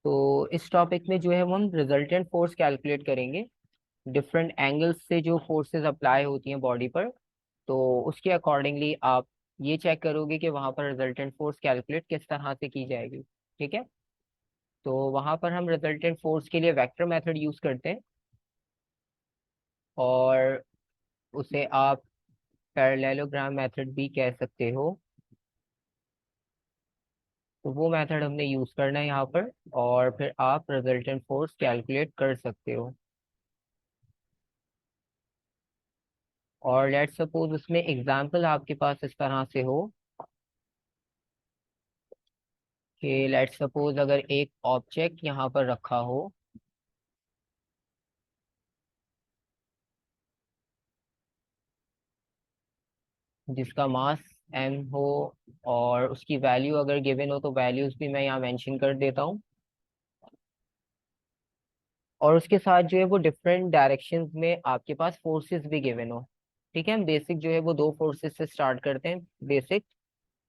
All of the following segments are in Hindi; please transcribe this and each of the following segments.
तो इस टॉपिक में जो है वो हम रिजल्टेंट फोर्स कैलकुलेट करेंगे। डिफरेंट एंगल्स से जो फोर्सेस अप्लाई होती हैं बॉडी पर, तो उसके अकॉर्डिंगली आप ये चेक करोगे कि वहां पर रिजल्टेंट फोर्स कैलकुलेट किस तरह से की जाएगी। ठीक है। तो वहां पर हम रिजल्टेंट फोर्स के लिए वेक्टर मेथड यूज करते हैं, और उसे आप पैरेललोग्राम मेथड भी कह सकते हो। तो वो मेथड हमने यूज करना है यहाँ पर, और फिर आप रिजल्टेंट फोर्स कैलकुलेट कर सकते हो। और लेट्स सपोज उसमें एग्जांपल आपके पास इस तरह से हो कि लेट्स सपोज अगर एक ऑब्जेक्ट यहाँ पर रखा हो, जिसका मास m हो, और उसकी वैल्यू अगर गिवन हो तो वैल्यूज भी मैं यहाँ मेंशन कर देता हूँ। और उसके साथ जो है वो डिफरेंट डायरेक्शंस में आपके पास फोर्सेस भी गिवन हो। ठीक है, हम बेसिक जो है वो दो फोर्सेस से स्टार्ट करते हैं, बेसिक।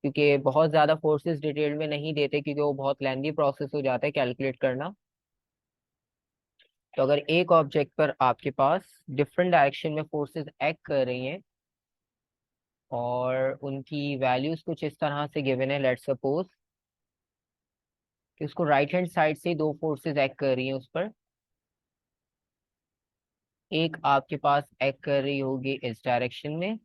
क्योंकि बहुत ज़्यादा फोर्सेस डिटेल में नहीं देते, क्योंकि वो बहुत लेंदी प्रोसेस हो जाता है कैलकुलेट करना। तो अगर एक ऑब्जेक्ट पर आपके पास डिफरेंट डायरेक्शन में फोर्सेस एक्ट कर रही हैं, और उनकी वैल्यूज कुछ इस तरह से गिवन है, लेट्स सपोज कि उसको राइट हैंड साइड से दो फोर्सेस एक्ट कर रही हैं उस पर। एक आपके पास एक्ट कर रही होगी इस डायरेक्शन में,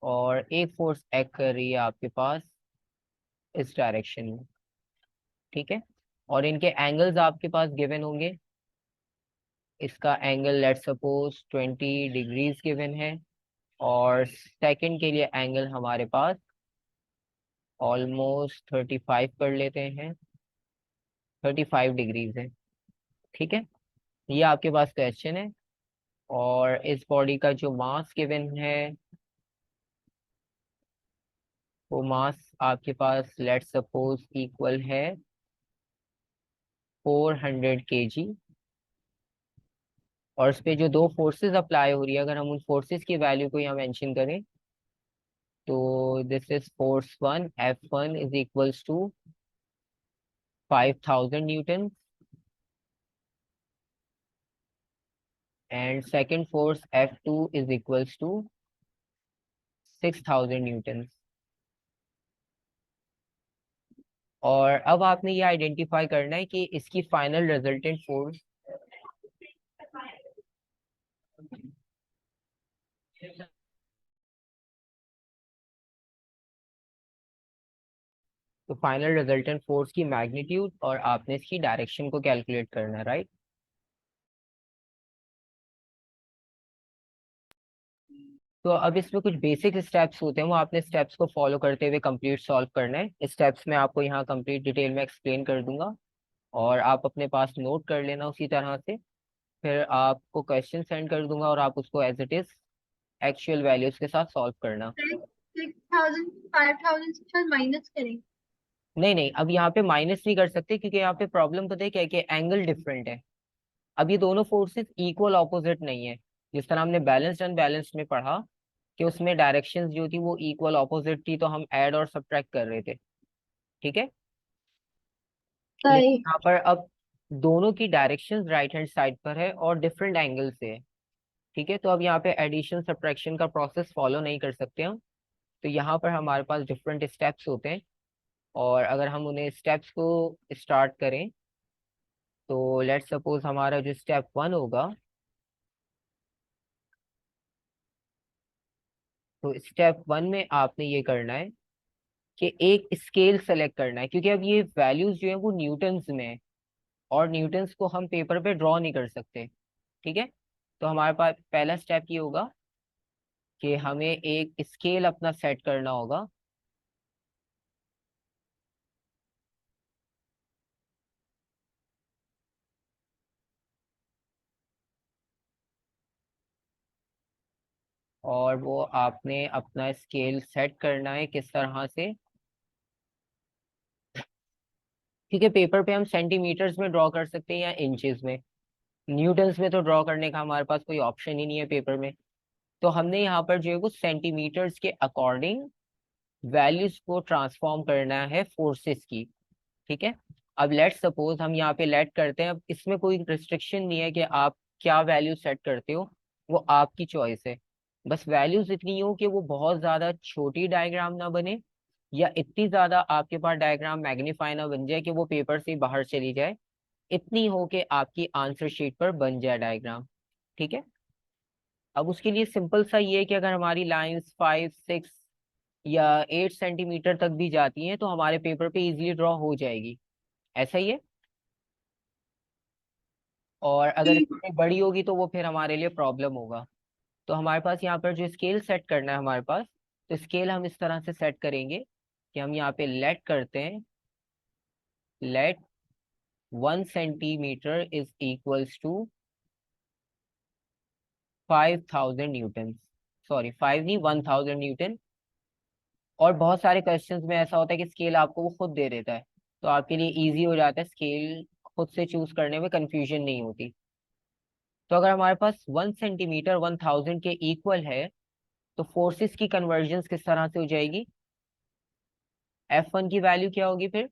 और एक फोर्स एक्ट कर रही है आपके पास इस डायरेक्शन में। ठीक है। और इनके एंगल्स आपके पास गिवन होंगे। इसका angle let's suppose 20 degrees given है, और सेकंड के लिए एंगल हमारे पास ऑलमोस्ट 35 कर लेते हैं, 35 डिग्रीज है। ठीक है, ये आपके पास क्वेश्चन है। और इस बॉडी का जो मास गिवन है, वो मास आपके पास लेट्स सपोज इक्वल है 400 kg। और इस पे जो दो फोर्सेस अप्लाई हो रही है, अगर हम उन फोर्सेस की वैल्यू को यहाँ मेंशन करें, तो this is force 1, F1 is equals to 5000 newton, and second force F2 is equals to 6000 newton. और अब आपने ये आइडेंटिफाई करना है कि इसकी फाइनल रिजल्टेंट फोर्स, तो फाइनल रिजल्टेंट फोर्स की मैग्नीट्यूड, और आपने इसकी डायरेक्शन को कैलकुलेट करना है, राइट। तो अब इसमें कुछ बेसिक स्टेप्स होते हैं, वो आपने स्टेप्स को फॉलो करते हुए कंप्लीट सॉल्व करना है। स्टेप्स में आपको यहाँ कंप्लीट डिटेल में एक्सप्लेन कर दूंगा, और आप अपने पास नोट कर लेना उसी तरह से। फिर आपको क्वेश्चन सेंड कर दूंगा, और आप उसको as it is actual values के साथ सॉल्व करना। 6,000 5,000 से शायद माइनस करें। नहीं नहीं, अब यहाँ पे माइनस नहीं कर सकते, क्योंकि यहाँ पे प्रॉब्लम पता है क्या है, कि एंगल डिफरेंट है। अब ये दोनों फोर्सेस इक्वल ऑपोजिट नहीं है। जिस तरह हमने बैलेंस्ड अनबैलेंस्ड में पढ़ा कि उसमें डायरेक्शंस जो थी वो इक्वल ऑपोजिट थी, तो हम ऐड और सब्ट्रैक्ट कर रहे थे। ठीक है। लेकिन सही। यहाँ पर अब दोनों की डायरेक्शंस राइट हैंड साइड पर है, और डिफरेंट एंगल से है। ठीक है, तो अब यहाँ पे एडिशन सब्ट्रैक्शन का प्रोसेस फॉलो नहीं कर सकते हम। तो यहाँ पर हमारे पास डिफरेंट स्टेप्स होते हैं, और अगर हम उन्हें स्टेप्स को स्टार्ट करें, तो लेट्स सपोज हमारा जो स्टेप 1 होगा, तो स्टेप 1 में आपने ये करना है कि एक स्केल सेलेक्ट करना है, क्योंकि अब ये वैल्यूज जो है वो न्यूटन्स में है, और न्यूटन्स को हम पेपर पे ड्रॉ नहीं कर सकते। ठीक है। तो हमारे पास पहला स्टेप ये होगा कि हमें एक स्केल अपना सेट करना होगा। और वो आपने अपना स्केल सेट करना है किस तरह से, ठीक है। पेपर पे हम सेंटीमीटर्स में ड्रॉ कर सकते हैं या इंचेस में। न्यूटन्स में तो ड्रॉ करने का हमारे पास कोई ऑप्शन ही नहीं है पेपर में। तो हमने यहाँ पर जो है वो सेंटीमीटर्स के अकॉर्डिंग वैल्यूज को ट्रांसफॉर्म करना है फोर्सेस की। ठीक है। अब लेट सपोज हम यहाँ पे लेट करते हैं। अब इसमें कोई रिस्ट्रिक्शन नहीं है कि आप क्या वैल्यू सेट करते हो, वो आपकी चॉइस है। बस वैल्यूज इतनी हो कि वो बहुत ज्यादा छोटी डायग्राम ना बने, या इतनी ज्यादा आपके पास डायग्राम मैग्नीफाई ना बन जाए कि वो पेपर से बाहर चली जाए। इतनी हो कि आपकी आंसर शीट पर बन जाए डायग्राम। ठीक है। अब उसके लिए सिंपल सा ये है कि अगर हमारी लाइंस 5, 6 या 8 सेंटीमीटर तक भी जाती हैं तो हमारे पेपर पे इजीली ड्रॉ हो जाएगी। ऐसा ही है। और अगर ठीक। इससे बड़ी होगी तो वो फिर हमारे लिए प्रॉब्लम होगा। तो हमारे पास यहाँ पर जो स्केल सेट करना है हमारे पास, तो स्केल हम इस तरह से सेट करेंगे कि हम यहाँ पे लेट करते हैं। Let 1 centimetre is equals to 5000 newton. Sorry, 5 नहीं, 1000 न्यूटन। और बहुत सारे क्वेश्चंस में ऐसा होता है कि स्केल आपको वो खुद दे देता है, तो आपके लिए इजी हो जाता है, स्केल खुद से चूज करने में कंफ्यूजन नहीं होती। तो अगर हमारे पास 1 सेंटीमीटर 1000 के इक्वल है, तो फोर्सेस की कन्वर्जन किस तरह से हो जाएगी? F1 की वैल्यू क्या होगी फिर?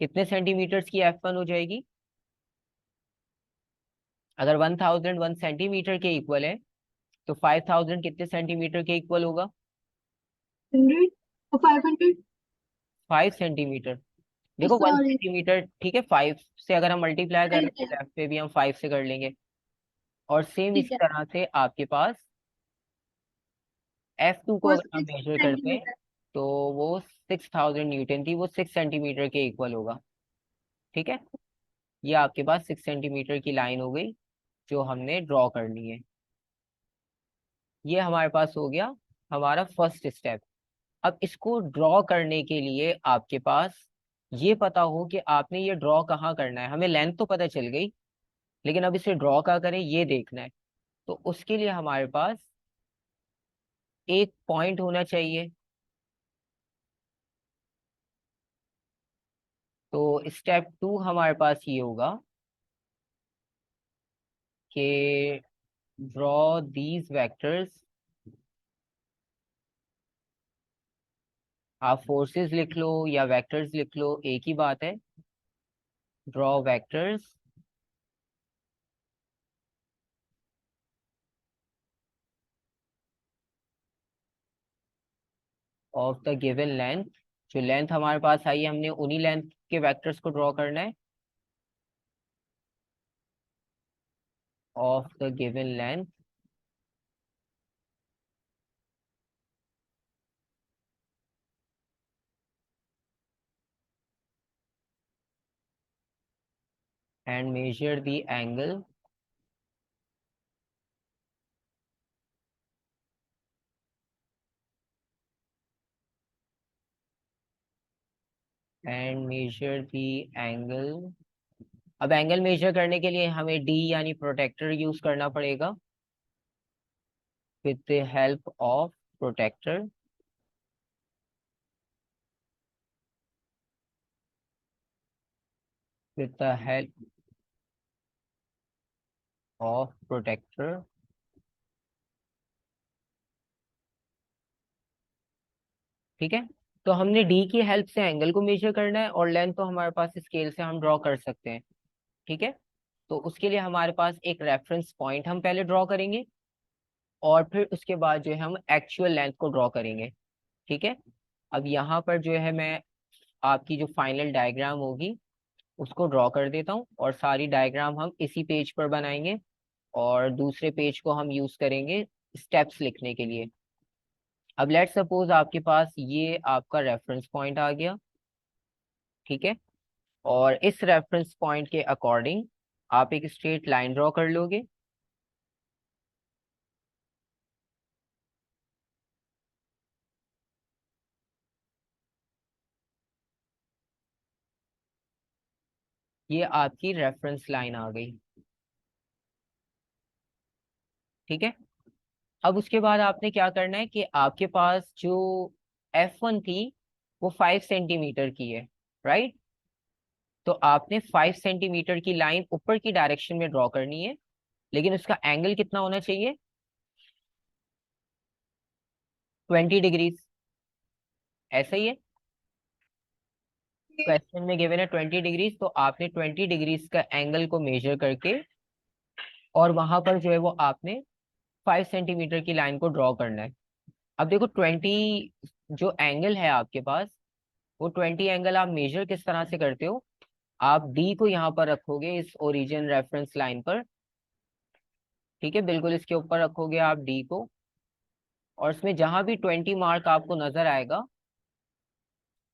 कितने सेंटीमीटर्स की F1 हो जाएगी? अगर 1000 1 सेंटीमीटर के इक्वल है, तो 5000 कितने सेंटीमीटर के इक्वल होगा? 100 और 500। 5 सेंटीमीटर। देखो, वन सॉरी। सेंटीमीटर ठीक है, 5 से अगर हम मल्टीप्लाई कर ठीक रहे हैं है। तो लेफ्ट पे भी हम 5 से कर लेंगे। और सेम ठीक इसी है। तरह से आपके पास F2 को वो अगर हम 6 मेजर करते हैं, सेंटीमीटर तो वो 6000 न्यूटन थी, वो 6 सेंटीमीटर के इक्वल होगा। ठीक है। ये आपके पास 6 सेंटीमीटर की लाइन हो गई जो हमने ड्रॉ करनी है। ये हमारे पास हो गया हमारा फर्स्ट स्टेप। अब इसको ड्रॉ करने के लिए आपके पास ये पता हो कि आपने ये ड्रॉ कहाँ करना है। हमें लेंथ तो पता चल गई, लेकिन अब इसे ड्रॉ कहाँ करें ये देखना है। तो उसके लिए हमारे पास एक पॉइंट होना चाहिए। तो स्टेप 2 हमारे पास ये होगा कि ड्रॉ दीज वेक्टर्स। आप फोर्सेस लिख लो या वेक्टर्स लिख लो, एक ही बात है। Draw vectors of the given length. जो लेंथ हमारे पास आई है, हमने उन्हीं लेंथ के वेक्टर्स को ड्रॉ करना है। Of the given length and measure the angle and measure the angle. अब एंगल मेजर करने के लिए हमें डी यानी प्रोटेक्टर यूज करना पड़ेगा। With the help of protractor. With the help of protractor. ठीक है। तो हमने डी की हेल्प से एंगल को मेजर करना है, और लेंथ तो हमारे पास स्केल से हम ड्रॉ कर सकते हैं। ठीक है। तो उसके लिए हमारे पास एक रेफरेंस पॉइंट हम पहले ड्रॉ करेंगे, और फिर उसके बाद जो है हम एक्चुअल लेंथ को ड्रॉ करेंगे। ठीक है। अब यहाँ पर जो है मैं आपकी जो फाइनल डायग्राम होगी उसको ड्रॉ कर देता हूँ, और सारी डायग्राम हम इसी पेज पर बनाएंगे, और दूसरे पेज को हम यूज करेंगे स्टेप्स लिखने के लिए। अब लेट सपोज आपके पास ये आपका रेफरेंस पॉइंट आ गया। ठीक है। और इस रेफरेंस पॉइंट के अकॉर्डिंग आप एक स्ट्रेट लाइन ड्रॉ कर लोगे। ये आपकी रेफरेंस लाइन आ गई। ठीक है। अब उसके बाद आपने क्या करना है कि आपके पास जो F1 थी वो 5 सेंटीमीटर की है, राइट? तो आपने 5 सेंटीमीटर की लाइन ऊपर की डायरेक्शन में ड्रॉ करनी है, लेकिन उसका एंगल कितना होना चाहिए? 20 डिग्रीज। ऐसा ही है। क्वेश्चन में गिवन है 20 डिग्रीज, तो आपने 20 डिग्रीज का एंगल को मेजर करके और वहां पर जो है वो आपने 5 सेंटीमीटर की लाइन को ड्रॉ करना है। अब देखो 20 जो एंगल है आपके पास, वो 20 एंगल आप मेजर किस तरह से करते हो। आप डी को यहाँ पर रखोगे इस ओरिजिन रेफरेंस लाइन पर, ठीक है, बिल्कुल इसके ऊपर रखोगे आप डी को, और इसमें जहां भी 20 मार्क आपको नजर आएगा,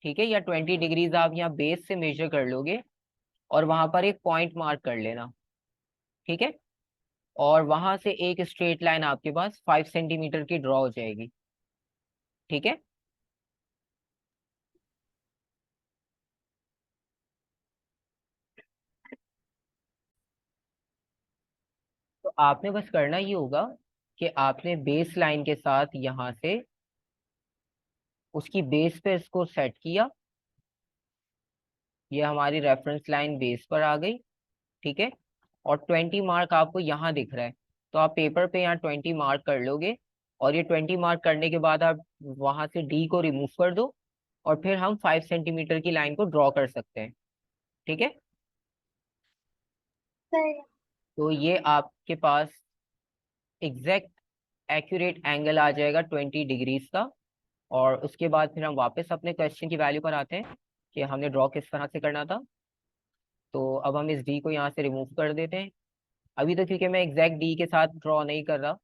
ठीक है, या 20 डिग्रीज आप यहाँ बेस से मेजर कर लोगे और वहां पर एक पॉइंट मार्क कर लेना, ठीक है। और वहां से एक स्ट्रेट लाइन आपके पास 5 सेंटीमीटर की ड्रॉ हो जाएगी, ठीक है। तो आपने बस करना ये होगा कि आपने बेस लाइन के साथ यहाँ से उसकी बेस पे इसको सेट किया। ये हमारी रेफरेंस लाइन बेस पर आ गई, ठीक है। और 20 मार्क आपको यहाँ दिख रहा है, तो आप पेपर पे यहाँ 20 मार्क कर लोगे। और ये 20 मार्क करने के बाद आप वहां से डी को रिमूव कर दो, और फिर हम 5 सेंटीमीटर की लाइन को ड्रॉ कर सकते हैं, ठीक है। सही है। तो ये आपके पास एग्जैक्ट एक्यूरेट एंगल आ जाएगा 20 डिग्रीज का। और उसके बाद फिर हम वापस अपने क्वेश्चन की वैल्यू पर आते हैं कि हमने ड्रॉ किस तरह से करना था। तो अब हम इस डी को यहाँ से रिमूव कर देते हैं। अभी तो क्योंकि मैं एग्जैक्ट डी के साथ ड्रॉ नहीं कर रहा,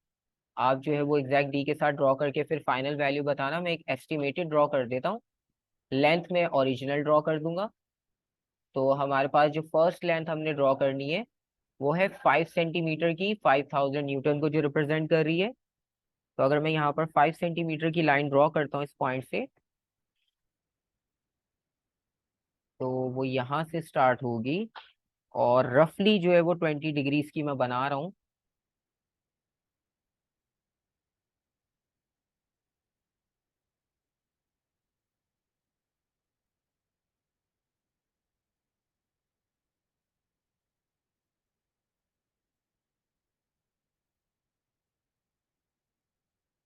आप जो है वो एग्जैक्ट डी के साथ ड्रॉ करके फिर फाइनल वैल्यू बताना। मैं एक एस्टिमेटेड ड्रॉ कर देता हूँ, लेंथ में ओरिजिनल ड्रॉ कर दूंगा। तो हमारे पास जो फर्स्ट लेंथ हमने ड्रॉ करनी है वो है 5 सेंटीमीटर की, 5000 न्यूटन को जो रिप्रेजेंट कर रही है। तो अगर मैं यहाँ पर 5 सेंटीमीटर की लाइन ड्रॉ करता हूँ इस पॉइंट से, तो वो यहाँ से स्टार्ट होगी और रफली जो है वो 20 डिग्रीज की मैं बना रहा हूँ।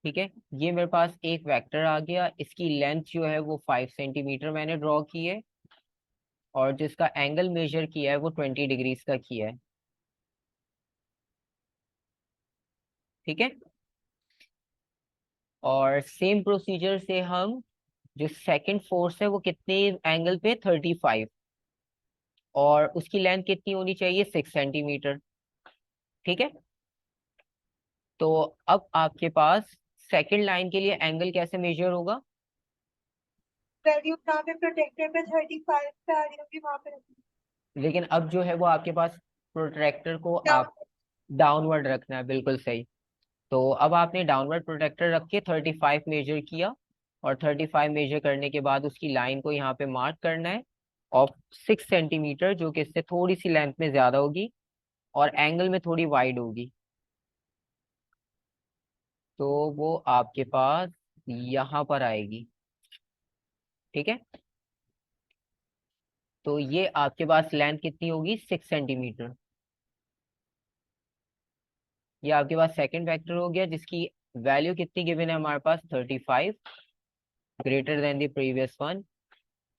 ठीक है, ये मेरे पास एक वेक्टर आ गया, इसकी लेंथ जो है वो 5 सेंटीमीटर मैंने ड्रॉ की है, और जिसका एंगल मेजर किया है वो 20 डिग्रीज का किया है, ठीक है। और सेम प्रोसीजर से हम जो सेकंड फोर्स है वो कितने एंगल पे, 35, और उसकी लेंथ कितनी होनी चाहिए, 6 सेंटीमीटर, ठीक है। तो अब आपके पास सेकंड लाइन के लिए एंगल कैसे मेजर होगा। वैल्यू यहाँ पे प्रोटेक्टर पे 35 पे आ रही होगी, वहां पे रखनी लेकिन अब जो है वो आपके पास प्रोट्रैक्टर को डाउन। आप डाउनवर्ड रखना है, बिल्कुल सही। तो अब आपने डाउनवर्ड प्रोटेक्टर रख के 35 मेजर किया, और 35 मेजर करने के बाद उसकी लाइन को यहाँ पे मार्क करना है ऑफ 6 सेंटीमीटर, जो कि इससे थोड़ी सी लेंथ में ज्यादा होगी और एंगल में थोड़ी वाइड होगी। तो वो आपके पास यहाँ पर आएगी, ठीक है। तो ये आपके पास लेंथ कितनी होगी, 6 सेंटीमीटर। ये आपके पास सेकंड वेक्टर हो गया, जिसकी वैल्यू कितनी गिवन है हमारे पास, 35, greater than the previous one,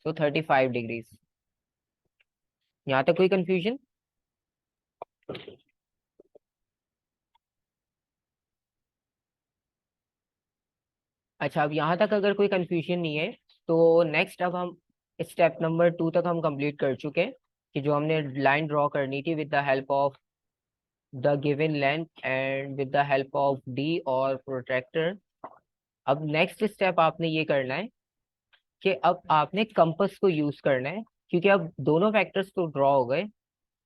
so 35 degrees. यहाँ तक कोई कंफ्यूजन। अच्छा, अब यहाँ तक अगर कोई कंफ्यूजन नहीं है, तो नेक्स्ट अब हम स्टेप नंबर 2 तक हम कंप्लीट कर चुके हैं, कि जो हमने लाइन ड्रॉ करनी थी with the help of the given length and with the help of D और प्रोट्रैक्टर। अब नेक्स्ट स्टेप आपने ये करना है कि अब आपने कंपास को यूज करना है, क्योंकि अब दोनों फैक्टर्स तो ड्रॉ हो गए,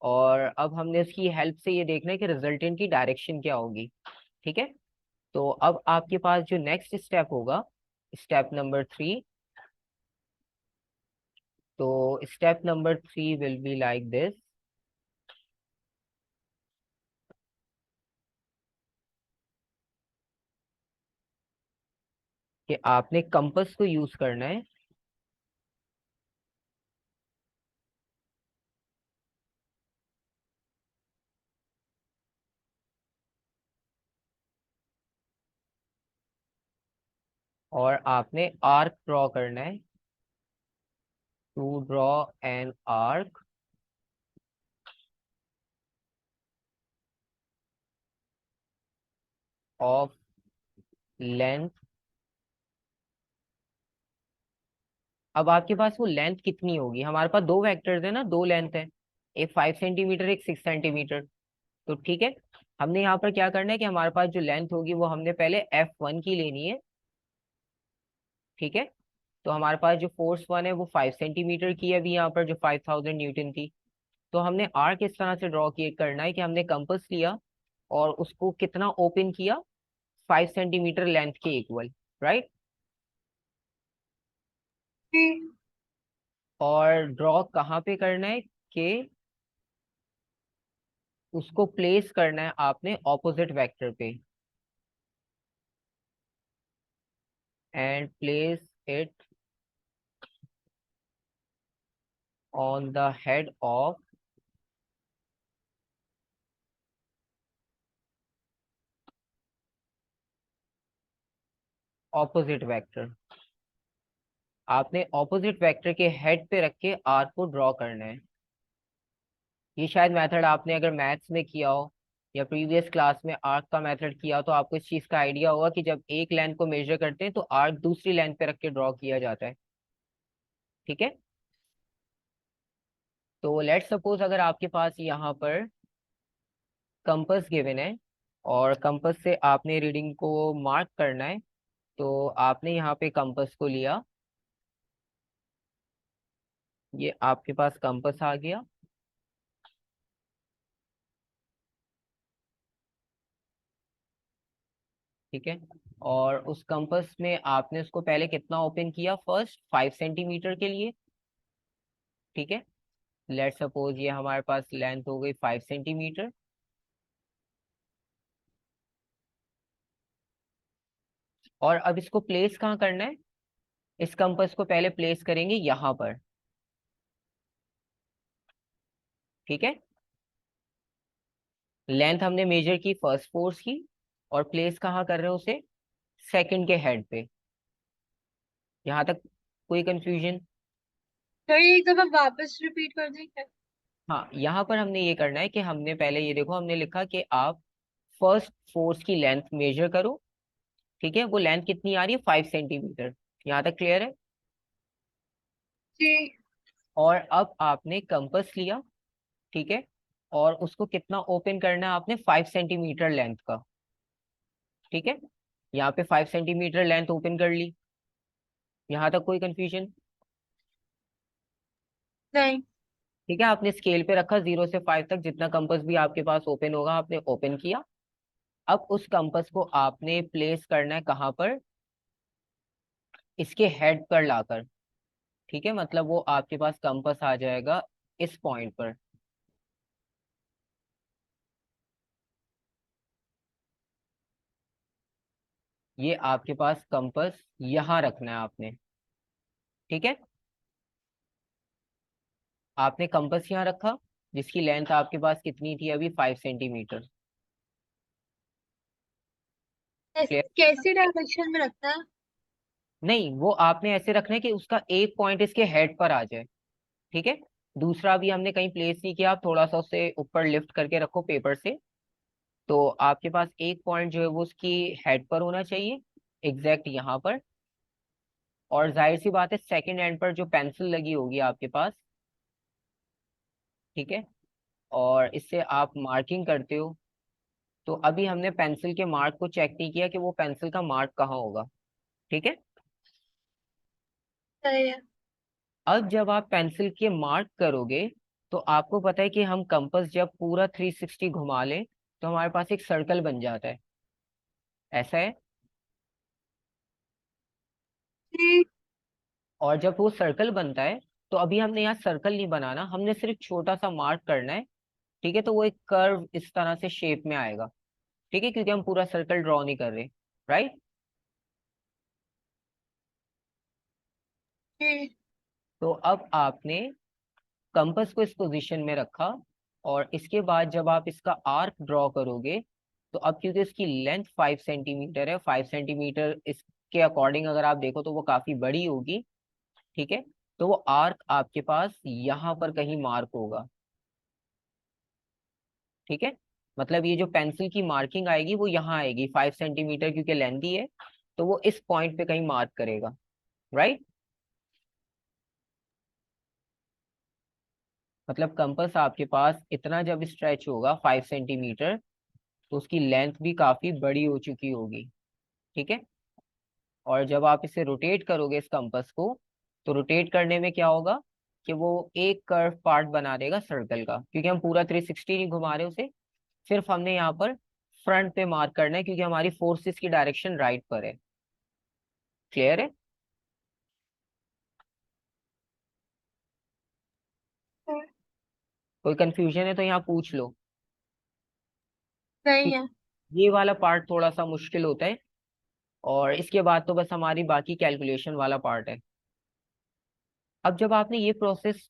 और अब हमने उसकी हेल्प से ये देखना है कि रिजल्टेंट की डायरेक्शन क्या होगी, ठीक है। तो अब आपके पास जो नेक्स्ट स्टेप होगा, स्टेप नंबर 3। तो step number 3 will be like this, कि आपने कंपास को यूज करना है और आपने आर्क ड्रॉ करना है to draw an arc of length. अब आपके पास वो लेंथ कितनी होगी? हमारे पास दो वेक्टर्स है ना, दो लेंथ है, एक 5 सेंटीमीटर, एक 6 सेंटीमीटर। तो ठीक है, हमने यहाँ पर क्या करना है कि हमारे पास जो लेंथ होगी वो हमने पहले F1 की लेनी है। ठीक है, तो हमारे पास जो फोर्स वन है वो 5 सेंटीमीटर की है अभी यहाँ पर, जो 5000 न्यूटन थी। तो हमने आर्क इस तरह से ड्रॉ किए करना है कि हमने कंपास लिया और उसको कितना ओपन किया, 5 सेंटीमीटर लेंथ के इक्वल, राइट। जी। और ड्रॉ कहाँ पे करना है कि उसको प्लेस करना है आपने ऑपोजिट वेक्टर पे, and place it on the head of opposite vector. आपने ऑपोजिट वेक्टर के हेड पे रख के आर्क को ड्रॉ करना है। ये शायद मेथड आपने अगर मैथ्स में किया हो या प्रीवियस क्लास में आर्क का मेथड किया हो तो आपको इस चीज का आइडिया होगा कि जब एक लेंथ को मेजर करते हैं तो आर्क दूसरी लेंथ पे रख के ड्रॉ किया जाता है। ठीक है, तो लेट्स सपोज अगर आपके पास यहाँ पर कंपास गिवन है और कंपास से आपने रीडिंग को मार्क करना है, तो आपने यहाँ पे कंपास को लिया, ये आपके पास कंपास आ गया। ठीक है, और उस कंपास में आपने उसको पहले कितना ओपन किया, फर्स्ट 5 सेंटीमीटर के लिए। ठीक है, लेट सपोज ये हमारे पास लेंथ हो गई 5 सेंटीमीटर। और अब इसको प्लेस कहाँ करना है? इस कंपास को पहले प्लेस करेंगे यहाँ पर। ठीक है, लेंथ हमने मेजर की फर्स्ट फोर्स की, और प्लेस कहाँ कर रहे हैं उसे, सेकंड के हेड पे। यहाँ तक कोई कंफ्यूजन? तो ये एकदम आप वापस रिपीट कर देंगे? हाँ, यहाँ पर हमने ये करना है कि हमने पहले ये देखो, हमने लिखा कि आप फर्स्ट फोर्स की लेंथ मेजर करो। ठीक है, वो लेंथ कितनी आ रही है, 5 सेंटीमीटर। यहाँ तक क्लियर है? जी। और अब आपने कंपास लिया। ठीक है, और उसको कितना ओपन करना है आपने, 5 सेंटीमीटर लेंथ का। ठीक है, यहाँ पे 5 सेंटीमीटर लेंथ ओपन कर ली। यहाँ तक कोई कंफ्यूजन? नहीं। ठीक है, आपने स्केल पे रखा 0 से 5 तक, जितना कंपास भी आपके पास ओपन होगा आपने ओपन किया। अब उस कंपास को आपने प्लेस करना है कहाँ पर, इसके हेड पर लाकर। ठीक है, मतलब वो आपके पास कंपास आ जाएगा इस पॉइंट पर। ये आपके पास कंपास यहाँ रखना है आपने। ठीक है, आपने कंपास यहाँ रखा, जिसकी लेंथ आपके पास कितनी थी अभी, 5 सेंटीमीटर। क्लियर? कैसी डायरेक्शन में रखना है? नहीं, वो आपने ऐसे रखना है कि उसका एक पॉइंट इसके हेड पर आ जाए। ठीक है, दूसरा भी हमने कहीं प्लेस नहीं किया, आप थोड़ा सा उससे ऊपर लिफ्ट करके रखो पेपर से। तो आपके पास एक पॉइंट जो है वो उसकी हेड पर होना चाहिए, एग्जैक्ट यहाँ पर। और जाहिर सी बात है सेकंड एंड पर जो पेंसिल लगी होगी आपके पास। ठीक है, और इससे आप मार्किंग करते हो। तो अभी हमने पेंसिल के मार्क को चेक नहीं किया कि वो पेंसिल का मार्क कहाँ होगा। ठीक है, सही है। अब जब आप पेंसिल के मार्क करोगे तो आपको पता है कि हम कंपास जब पूरा 360 घुमा लें तो हमारे पास एक सर्कल बन जाता है, ऐसा है। जी। और जब वो सर्कल बनता है तो अभी हमने यहाँ सर्कल नहीं बनाना, हमने सिर्फ छोटा सा मार्क करना है। ठीक है, तो वो एक कर्व इस तरह से शेप में आएगा। ठीक है, क्योंकि हम पूरा सर्कल ड्रॉ नहीं कर रहे, राइट। जी। तो अब आपने कंपास को इस पोजीशन में रखा, और इसके बाद जब आप इसका आर्क ड्रॉ करोगे तो अब क्योंकि इसकी लेंथ 5 सेंटीमीटर है, 5 सेंटीमीटर इसके अकॉर्डिंग अगर आप देखो तो वो काफी बड़ी होगी। ठीक है, तो वो आर्क आपके पास यहाँ पर कहीं मार्क होगा। ठीक है, मतलब ये जो पेंसिल की मार्किंग आएगी वो यहाँ आएगी 5 सेंटीमीटर, क्योंकि लेंथी है, तो वो इस पॉइंट पे कहीं मार्क करेगा। राइट, मतलब कंपास आपके पास इतना जब स्ट्रेच होगा 5 सेंटीमीटर, तो उसकी लेंथ भी काफी बड़ी हो चुकी होगी। ठीक है, और जब आप इसे रोटेट करोगे इस कंपास को, तो रोटेट करने में क्या होगा कि वो एक कर्व पार्ट बना देगा सर्कल का, क्योंकि हम पूरा 360 नहीं घुमा रहे उसे, सिर्फ हमने यहाँ पर फ्रंट पे मार्क करना है, क्योंकि हमारी फोर्सेस की डायरेक्शन राइट पर है। क्लियर है? कोई कंफ्यूजन है तो यहाँ पूछ लो। नहीं क्योंकि है। ये वाला पार्ट थोड़ा सा मुश्किल होता है, और इसके बाद तो बस हमारी बाकी कैलकुलेशन वाला पार्ट है। अब जब आपने ये प्रोसेस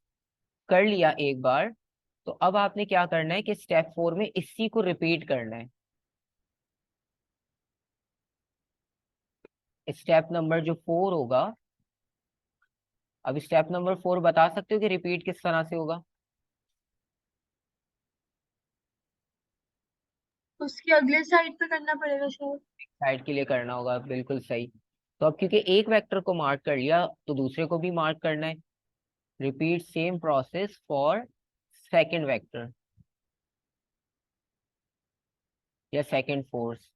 कर लिया एक बार, तो अब आपने क्या करना है कि स्टेप 4 में इसी को रिपीट करना है। स्टेप नंबर जो 4 होगा, अब स्टेप नंबर 4 बता सकते हो कि रिपीट किस तरह से होगा? उसके अगले साइड पे करना पड़ेगा शायद। साइड के लिए करना होगा, बिल्कुल सही। तो अब क्योंकि एक वेक्टर को मार्क कर लिया, तो दूसरे को भी मार्क करना है। Repeat same process for second vector या सेकंड फोर्स।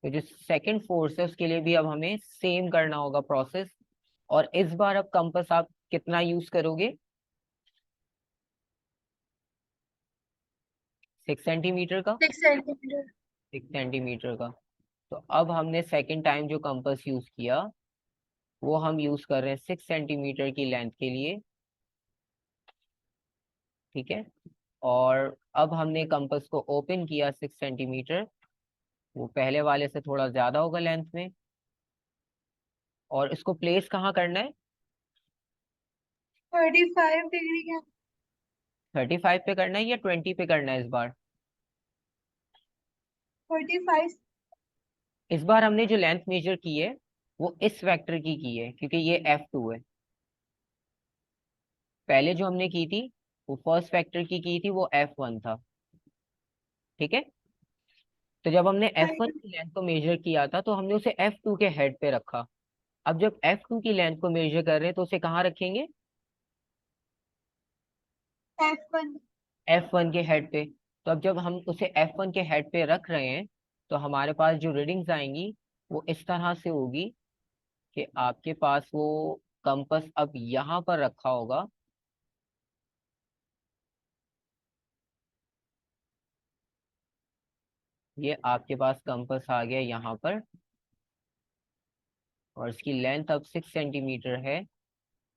तो जो सेकंड फोर्स है उसके लिए भी अब हमें सेम करना होगा प्रोसेस। और इस बार अब कंपास आप कितना यूज करोगे? 6 सेंटीमीटर का। 6 सेंटीमीटर। 6 सेंटीमीटर का। तो अब हमने सेकंड टाइम जो कंपास यूज किया, वो हम यूज कर रहे हैं 6 सेंटीमीटर की लेंथ के लिए। ठीक है, और अब हमने कंपास को ओपन किया 6 सेंटीमीटर, वो पहले वाले से थोड़ा ज्यादा होगा लेंथ में। और इसको प्लेस कहाँ करना है? 35 डिग्री का। 35 पे करना है या 20 पे करना है इस बार? 45। इस बार हमने जो लेंथ मेजर की है वो इस वेक्टर की है, क्योंकि ये F2 है। पहले जो हमने की थी वो फर्स्ट वेक्टर की थी, वो F1 था। ठीक है, तो जब हमने F1 की लेंथ को मेजर किया था, तो हमने उसे F2 के हेड पे रखा। अब जब F2 की लेंथ को मेजर कर रहे हैं, तो उसे कहाँ रखेंगे? F1। F1 के हेड पे। तो अब जब हम उसे F1 के हेड पे रख रहे हैं, तो हमारे पास जो रीडिंग्स आएंगी वो इस तरह से होगी कि आपके पास वो कंपास अब यहाँ पर रखा होगा। ये आपके पास कंपास आ गया यहाँ पर, और इसकी लेंथ अब 6 सेंटीमीटर है।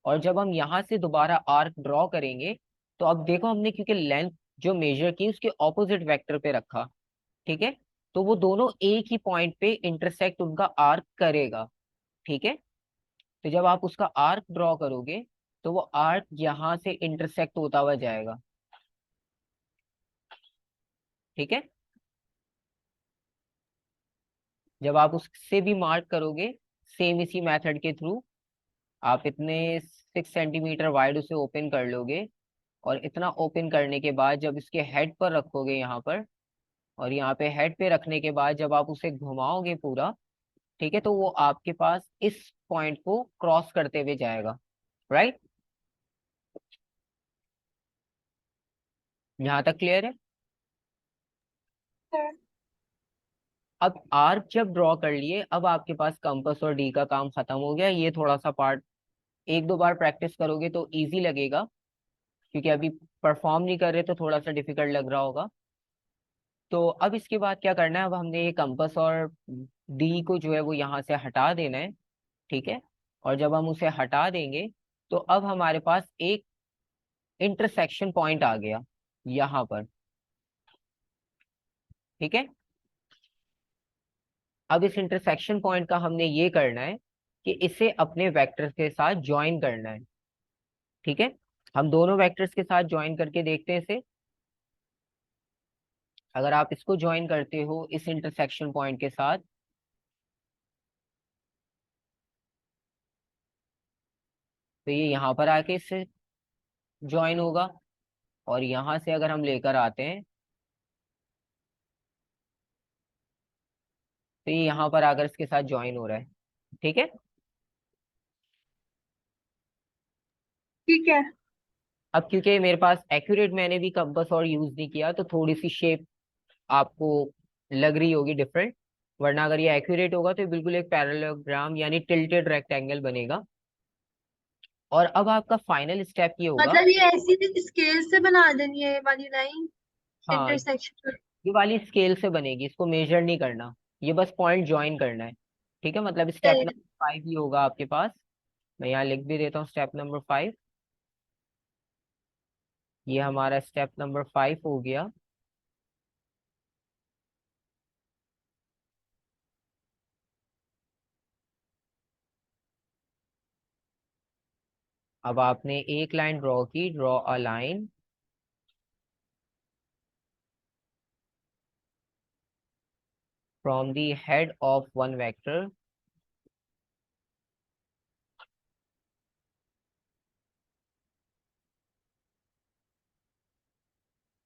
और जब हम यहाँ से दोबारा आर्क ड्रॉ करेंगे, तो अब देखो हमने क्योंकि लेंथ जो मेजर की उसके ऑपोजिट वेक्टर पे रखा। ठीक है, तो वो दोनों एक ही पॉइंट पे इंटरसेक्ट उनका आर्क करेगा। ठीक है, तो जब आप उसका आर्क ड्रॉ करोगे, तो वो आर्क यहाँ से इंटरसेक्ट होता हुआ जाएगा। ठीक है, जब आप उससे भी मार्क करोगे सेम इसी मेथड के थ्रू, आप इतने 6 सेंटीमीटर वाइड उसे ओपन कर लोगे। और इतना ओपन करने के बाद जब इसके हेड पर रखोगे यहाँ पर, और यहाँ पे हेड पे रखने के बाद जब आप उसे घुमाओगे पूरा, ठीक है, तो वो आपके पास इस पॉइंट को क्रॉस करते हुए जाएगा। राइट, यहाँ तक क्लियर है? अब आर्क जब ड्रॉ कर लिए, अब आपके पास कंपास और डी का काम खत्म हो गया। ये थोड़ा सा पार्ट एक दो बार प्रैक्टिस करोगे तो इजी लगेगा, क्योंकि अभी परफॉर्म नहीं कर रहे तो थोड़ा सा डिफिकल्ट लग रहा होगा। तो अब इसके बाद क्या करना है, अब हमने ये कंपास और डी को जो है वो यहाँ से हटा देना है। ठीक है, और जब हम उसे हटा देंगे, तो अब हमारे पास एक इंटरसेक्शन पॉइंट आ गया यहाँ पर। ठीक है, अब इस इंटरसेक्शन पॉइंट का हमने ये करना है कि इसे अपने वेक्टर्स के साथ ज्वाइन करना है। ठीक है, हम दोनों वेक्टर्स के साथ ज्वाइन करके देखते हैं इसे। अगर आप इसको ज्वाइन करते हो इस इंटरसेक्शन पॉइंट के साथ, तो ये यहाँ पर आके इससे ज्वाइन होगा, और यहाँ से अगर हम लेकर आते हैं तो ये यहाँ पर आकर इसके साथ ज्वाइन हो रहा है। ठीक है। ठीक है। अब क्योंकि मेरे पास एक्यूरेट मैंने भी कंपास और यूज नहीं किया, तो थोड़ी सी शेप आपको लग रही होगी डिफरेंट, वरना अगर ये एक्यूरेट होगा तो ये बिल्कुल एक पैरेललोग्राम यानी टिल्टेड रेक्टेंगल बनेगा। और अब आपका फाइनल स्टेप ये होगा। मतलब ये ऐसी भी स्केल से बना देनी है ये वाली लाइन हाँ, इंटरसेक्शन। ये वाली स्केल से बनेगी, इसको मेजर नहीं करना, ये बस पॉइंट ज्वाइन करना है। ठीक है, मतलब स्टेप नंबर 5 ही होगा आपके पास। मैं यहाँ लिख भी देता हूँ स्टेप नंबर 5। ये हमारा स्टेप नंबर 5 हो गया। अब आपने एक लाइन ड्रॉ की, draw a line from the head of one vector,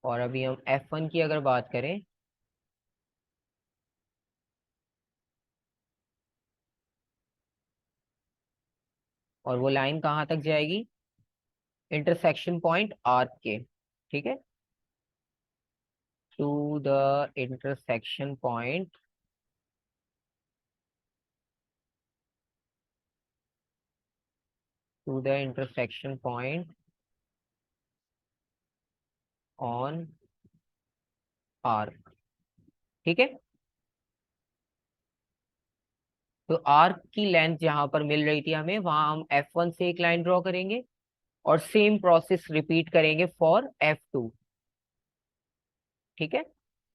और अभी हम F1 की अगर बात करें, और वो लाइन कहाँ तक जाएगी, इंटरसेक्शन पॉइंट आर्क के। ठीक है, to the intersection point to the intersection point on arc. ठीक है, तो आर्क की लेंथ जहां पर मिल रही थी हमें, वहां हम F1 से एक लाइन ड्रॉ करेंगे, और सेम प्रोसेस रिपीट करेंगे फॉर F2। ठीक है,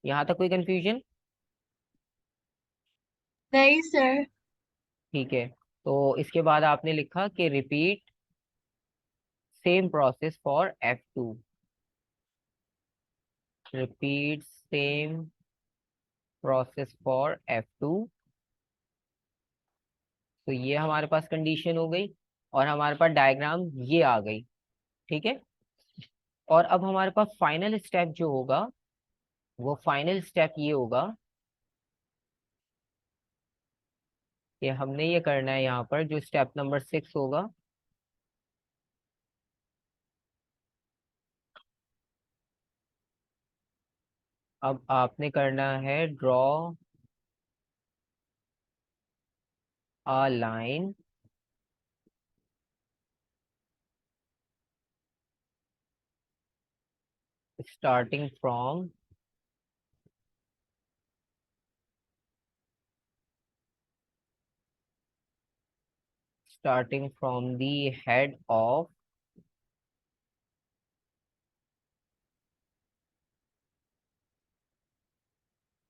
यहां तक कोई कंफ्यूजन? नहीं सर। ठीक है, तो इसके बाद आपने लिखा कि repeat same process for F2, repeat same process for F2। तो ये हमारे पास कंडीशन हो गई, और हमारे पास डायग्राम ये आ गई। ठीक है, और अब हमारे पास फाइनल स्टेप जो होगा, वो फाइनल स्टेप ये होगा कि हमने ये करना है यहाँ पर, जो स्टेप नंबर 6 होगा। अब आपने करना है draw a line starting from starting from the head of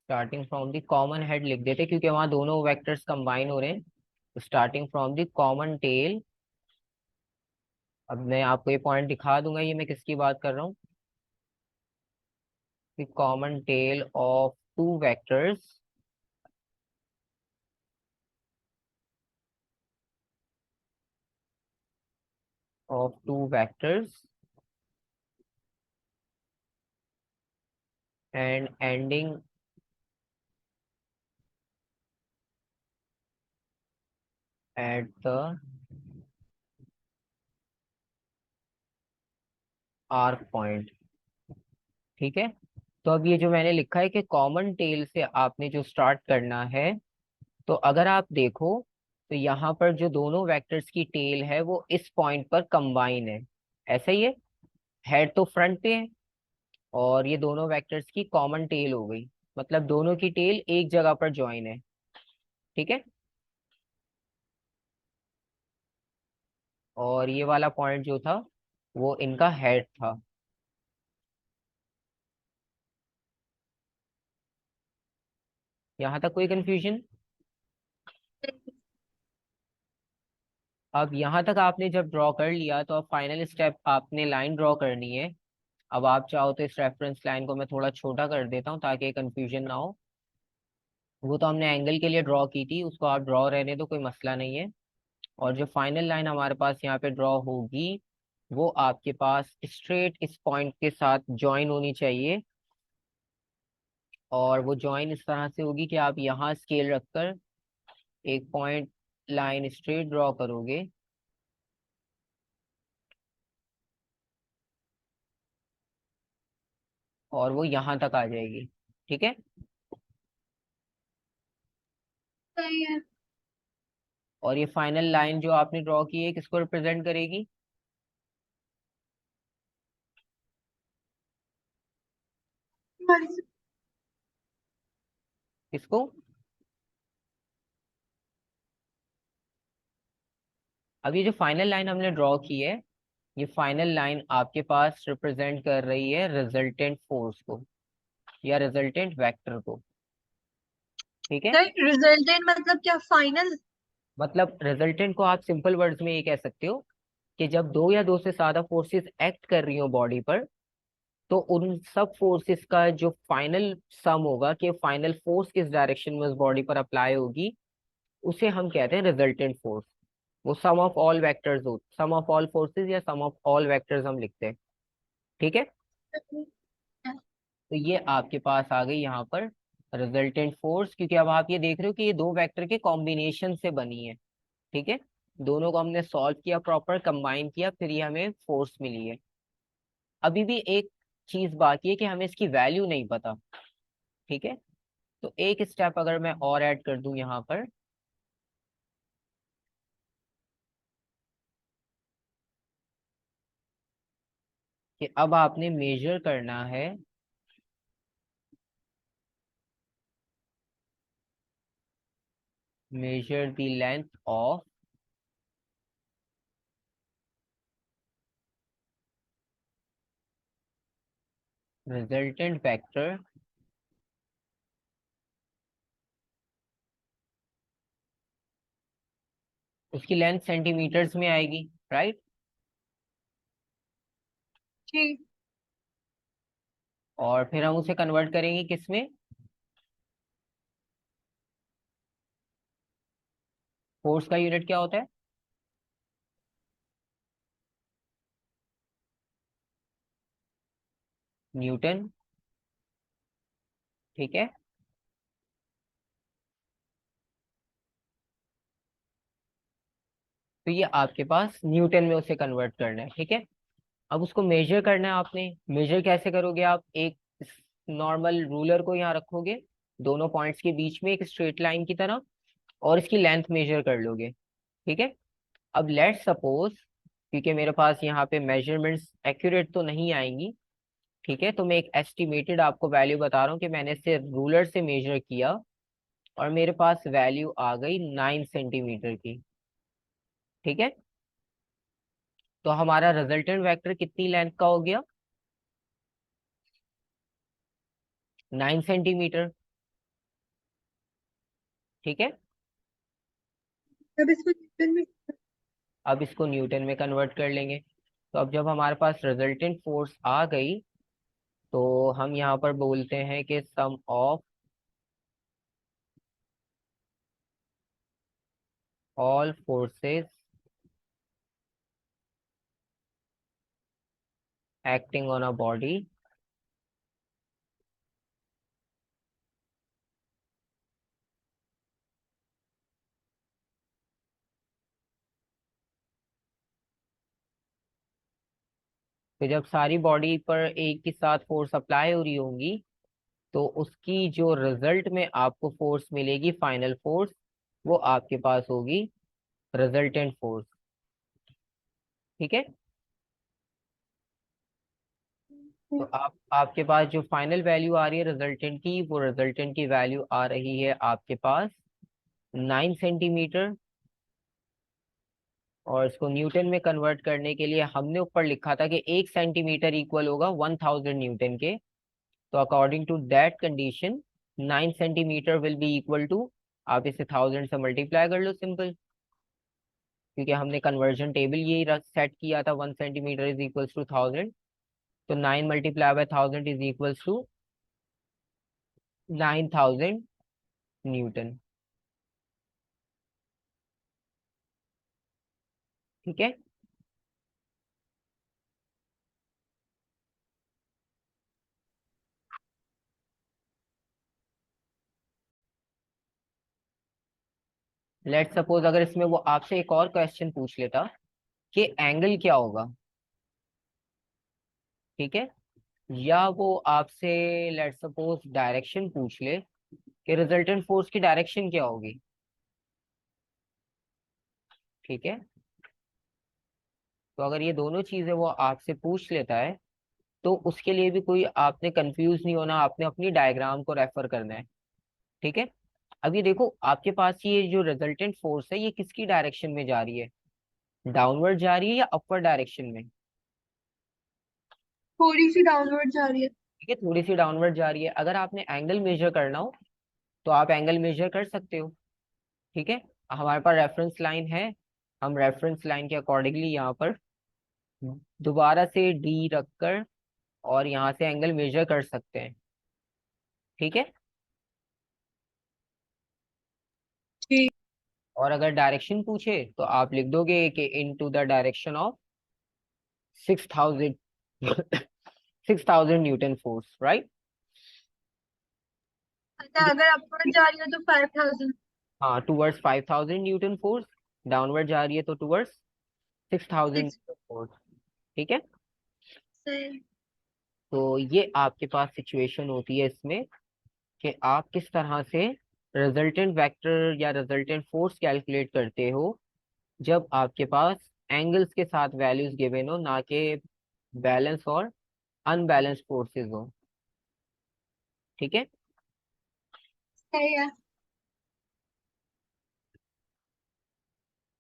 starting from the common head लिख देते, क्योंकि वहां दोनों वेक्टर्स कंबाइन हो रहे हैं। Starting from the common tail. अब मैं आपको ये पॉइंट दिखा दूंगा, ये मैं किसकी बात कर रहा हूँ, the common tail of two vectors, of two vectors and ending at the arc point. ठीक है, तो अब ये जो मैंने लिखा है कि कॉमन टेल से आपने जो स्टार्ट करना है, तो अगर आप देखो तो यहाँ पर जो दोनों वेक्टर्स की टेल है वो इस पॉइंट पर कंबाइन है। ऐसा ही है, हेड तो फ्रंट पे है, और ये दोनों वेक्टर्स की कॉमन टेल हो गई, मतलब दोनों की टेल एक जगह पर ज्वाइन है। ठीक है, और ये वाला पॉइंट जो था वो इनका हेड था। यहाँ तक कोई कंफ्यूजन? अब यहाँ तक आपने जब ड्रॉ कर लिया, तो अब फाइनल स्टेप आपने लाइन ड्रॉ करनी है। अब आप चाहो तो इस रेफरेंस लाइन को मैं थोड़ा छोटा कर देता हूँ ताकि कंफ्यूजन ना हो। वो तो हमने एंगल के लिए ड्रॉ की थी, उसको आप ड्रॉ रहने दो, कोई मसला नहीं है। और जो फाइनल लाइन हमारे पास यहाँ पे ड्रॉ होगी वो आपके पास स्ट्रेट इस पॉइंट के साथ ज्वाइन होनी चाहिए। और वो ज्वाइन इस तरह से होगी कि आप यहाँ स्केल रखकर एक पॉइंट लाइन स्ट्रेट ड्रॉ करोगे और वो यहाँ तक आ जाएगी। ठीक है। सही है। और ये फाइनल लाइन जो आपने ड्रॉ की है किसको रिप्रेजेंट करेगी? हमारी किसको? अब ये जो फाइनल लाइन हमने ड्रॉ की है ये फाइनल लाइन आपके पास रिप्रेजेंट कर रही है रिजल्टेंट फोर्स को या रिजल्टेंट वेक्टर को। ठीक है। रिजल्टेंट मतलब क्या, फाइनल? मतलब रिजल्टेंट को आप सिंपल वर्ड्स में ये कह सकते हो कि जब दो या दो से ज्यादा फोर्सेस एक्ट कर रही हो बॉडी पर तो उन सब फोर्सेस का जो फाइनल सम होगा कि फाइनल फोर्स किस डायरेक्शन में उस बॉडी पर अप्लाई होगी उसे हम कहते हैं रिजल्टेंट फोर्स। वो सम ऑफ ऑल वेक्टर्स हो, सम ऑफ ऑल फोर्सेस या सम ऑफ ऑल वेक्टर्स हम लिखते हैं। ठीक है। तो ये आपके पास आ गई यहाँ पर रिजल्टेंट फोर्स, क्योंकि अब आप ये देख रहे हो कि ये दो वेक्टर के कॉम्बिनेशन से बनी है। ठीक है। दोनों को हमने सॉल्व किया, प्रॉपर कंबाइन किया, फिर ये हमें फोर्स मिली है। अभी भी एक चीज बाकी है कि हमें इसकी वैल्यू नहीं पता। ठीक है। तो एक स्टेप अगर मैं और ऐड कर दूं यहाँ पर कि अब आपने मेजर करना है measure the length of resultant vector उसकी लेंथ सेंटीमीटर्स में आएगी। राइट। जी। और फिर हम उसे कन्वर्ट करेंगे किसमें? फोर्स का यूनिट क्या होता है? न्यूटन। ठीक है। तो ये आपके पास न्यूटन में उसे कन्वर्ट करना है। ठीक है। अब उसको मेजर करना है आपने। मेजर कैसे करोगे? आप एक नॉर्मल रूलर को यहाँ रखोगे दोनों पॉइंट्स के बीच में एक स्ट्रेट लाइन की तरह और इसकी लेंथ मेजर कर लोगे। ठीक है। अब लेट सपोज, क्योंकि मेरे पास यहाँ पे मेजरमेंट्स एक्यूरेट तो नहीं आएंगी, ठीक है, तो मैं एक एस्टिमेटेड आपको वैल्यू बता रहा हूँ कि मैंने इसे रूलर से मेजर किया और मेरे पास वैल्यू आ गई 9 सेंटीमीटर की। ठीक है। तो हमारा रिजल्टेंट वेक्टर कितनी लेंथ का हो गया? 9 सेंटीमीटर। ठीक है। अब इसको न्यूटन में। अब इसको न्यूटन में कन्वर्ट कर लेंगे। तो अब जब हमारे पास रिजल्टेंट फोर्स आ गई तो हम यहाँ पर बोलते हैं कि sum of all forces acting on a body तो जब सारी बॉडी पर एक ही साथ फोर्स अप्लाई हो रही होंगी तो उसकी जो रिजल्ट में आपको फोर्स मिलेगी फाइनल फोर्स वो आपके पास होगी रिजल्टेंट फोर्स। ठीक है। तो आप आपके पास जो फाइनल वैल्यू आ रही है रिजल्टेंट की वो रिजल्टेंट की वैल्यू आ रही है आपके पास 9 सेंटीमीटर। और इसको न्यूटन में कन्वर्ट करने के लिए हमने ऊपर लिखा था कि 1 सेंटीमीटर इक्वल होगा 1000 न्यूटन के। तो according to that condition 9 centimetre will be equal to, आप इसे 1000 से मल्टीप्लाई कर लो सिंपल, क्योंकि हमने कन्वर्जन टेबल यही सेट किया था 1 सेंटीमीटर इज इक्वल्स टू 1000। तो 9 × 1000 इज इक्वल्स टू 9000 न्यूटन। ठीक है। लेट सपोज अगर इसमें वो आपसे एक और क्वेश्चन पूछ लेता कि एंगल क्या होगा, ठीक है, या वो आपसे लेट सपोज डायरेक्शन पूछ ले कि रिजल्टेंट फोर्स की डायरेक्शन क्या होगी, ठीक है। तो अगर ये दोनों चीजें वो आपसे पूछ लेता है तो उसके लिए भी कोई आपने कंफ्यूज नहीं होना, आपने अपनी डायग्राम को रेफर करना है, ठीक है। अब ये देखो आपके पास ये जो रिजल्टेंट फोर्स है ये किसकी डायरेक्शन में जा रही है, डाउनवर्ड जा रही है या अपवर्ड डायरेक्शन में, थोड़ी सी डाउनवर्ड जा रही है। ठीक है, थोड़ी सी डाउनवर्ड जा रही है। अगर आपने एंगल मेजर करना हो तो आप एंगल मेजर कर सकते हो, ठीक है। हमारे पास रेफरेंस लाइन है, हम रेफरेंस लाइन के अकॉर्डिंगली यहाँ पर दोबारा से डी रखकर और यहाँ से एंगल मेजर कर सकते हैं, ठीक है। ठीक। और अगर डायरेक्शन पूछे तो आप लिख दोगे कि into the direction of 6,000 6,000 newton force, right. अच्छा, अगर अपवर्ड जा रही हो तो 5000। हाँ, टूवर्ड्स 5,000 न्यूटन फोर्स, डाउनवर्ड जा रही है तो टूवर्ड्स 6,000 सिक्स। न्यूटन फोर्स, ठीक है। सही। तो ये आपके पास सिचुएशन होती है इसमें कि आप किस तरह से रिजल्टेंट वेक्टर या रिजल्टेंट फोर्स कैलकुलेट करते हो जब आपके पास एंगल्स के साथ वैल्यूज गिवन हो, ना कि बैलेंस और अनबैलेंस फोर्सेस हो, ठीक है। सही है।